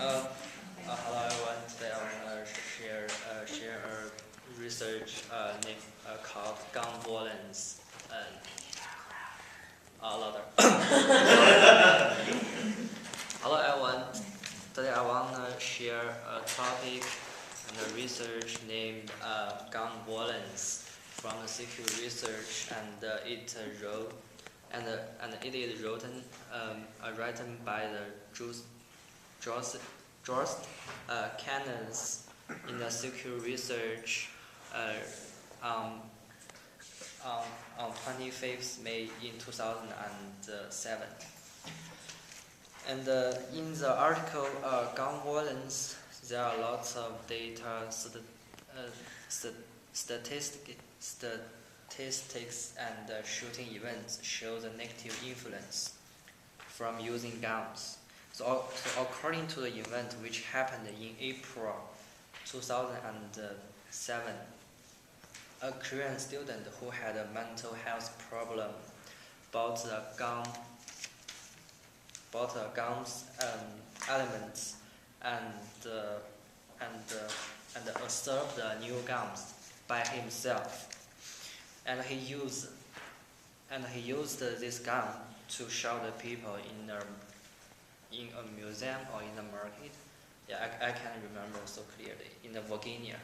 Hello everyone. Today I want to share a research called gun violence and other. Hello everyone. Today I want to share a topic and a research named gun violence from the CQ research, and it wrote and it is written by the George Cannons in the CQ research on 25th May in 2007. And in the article gun violence, there are lots of data, statistics and shooting events show the negative influence from using guns. So according to the event which happened in April 2007, a Korean student who had a mental health problem bought a gun's elements and observed the new guns by himself, and he used this gun to shoot the people in a museum or in the market. Yeah, I can't remember so clearly, in the Virginia.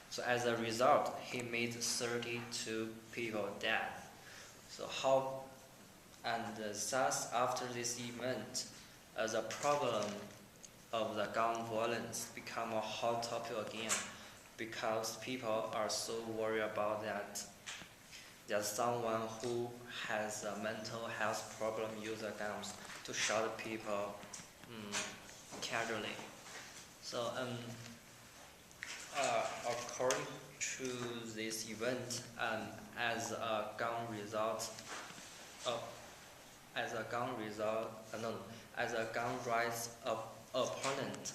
So as a result, he made 32 people dead. So thus after this event, the problem of the gun violence become a hot topic again, because people are so worried about that someone who has a mental health problem use guns to shoot people casually. So according to this event, as a gun rights opponent,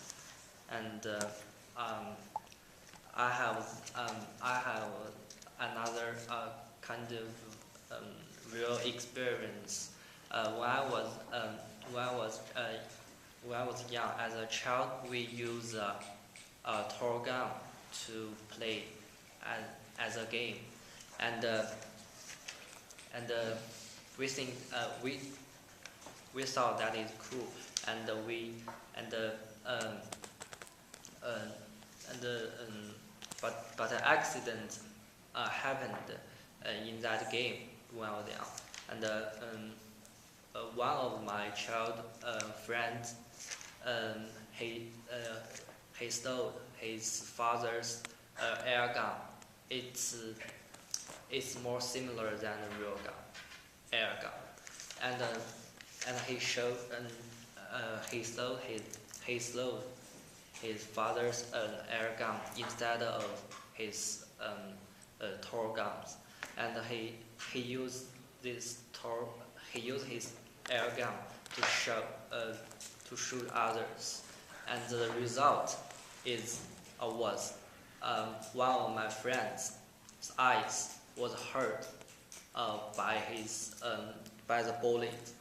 and I have another kind of real experience. When I was young, as a child, we used a toy gun to play as a game, and we think we thought that is cool, but an accident happened in that game when I was young, and one of my child friends, he stole his father's air gun. It's more similar than a real gun, air gun, and he stole his father's air gun instead of his toy guns, and he used his air gun to shoot others, and the result was one of my friends' eyes was hurt by the bullet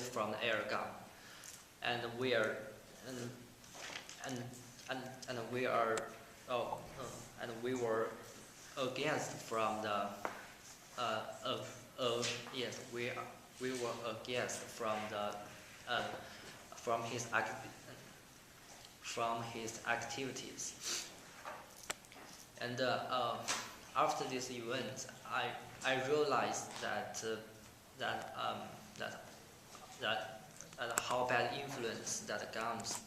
from the air gun, and we were against from the yes, we were against from his activities, and after this event, I realized that how bad influence that guns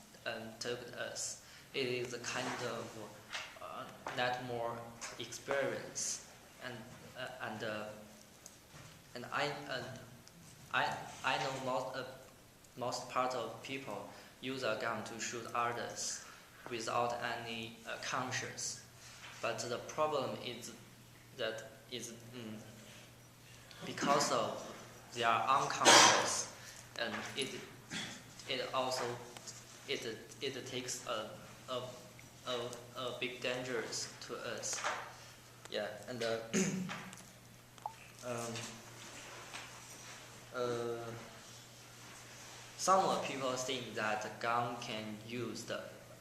took us. It is a kind of not more experience, and I know most part of people use a gun to shoot others without any conscience, but the problem is that because of they are unconscious, and it takes a big dangers to us. Yeah, and some people think that the gun can used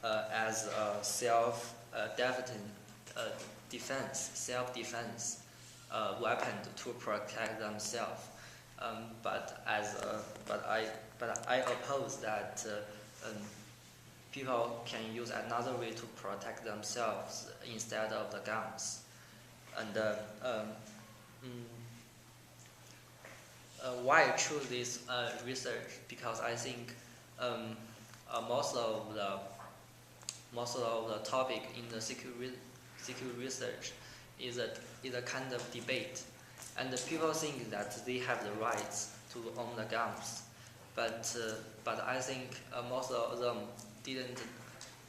as a self-defense weapon to protect themselves. But I oppose that people can use another way to protect themselves instead of the guns. And why I choose this research? Because I think most of the topic in the security research is a kind of debate, and the people think that they have the rights to own the guns, but I think most of them didn't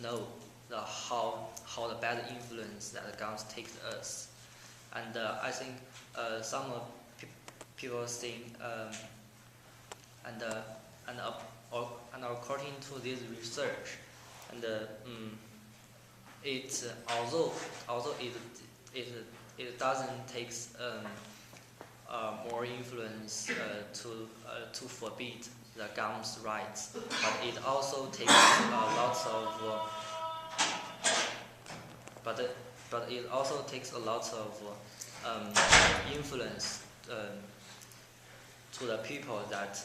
know how the bad influence that the guns take us, and I think some people think and according to this research, and although it doesn't take more influence to forbid the guns rights, but it also takes lots of but it also takes a lot of influence to the people that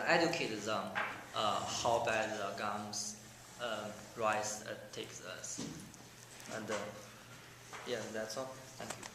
educate them how bad the guns rights takes us. And yeah, that's all. Thank you.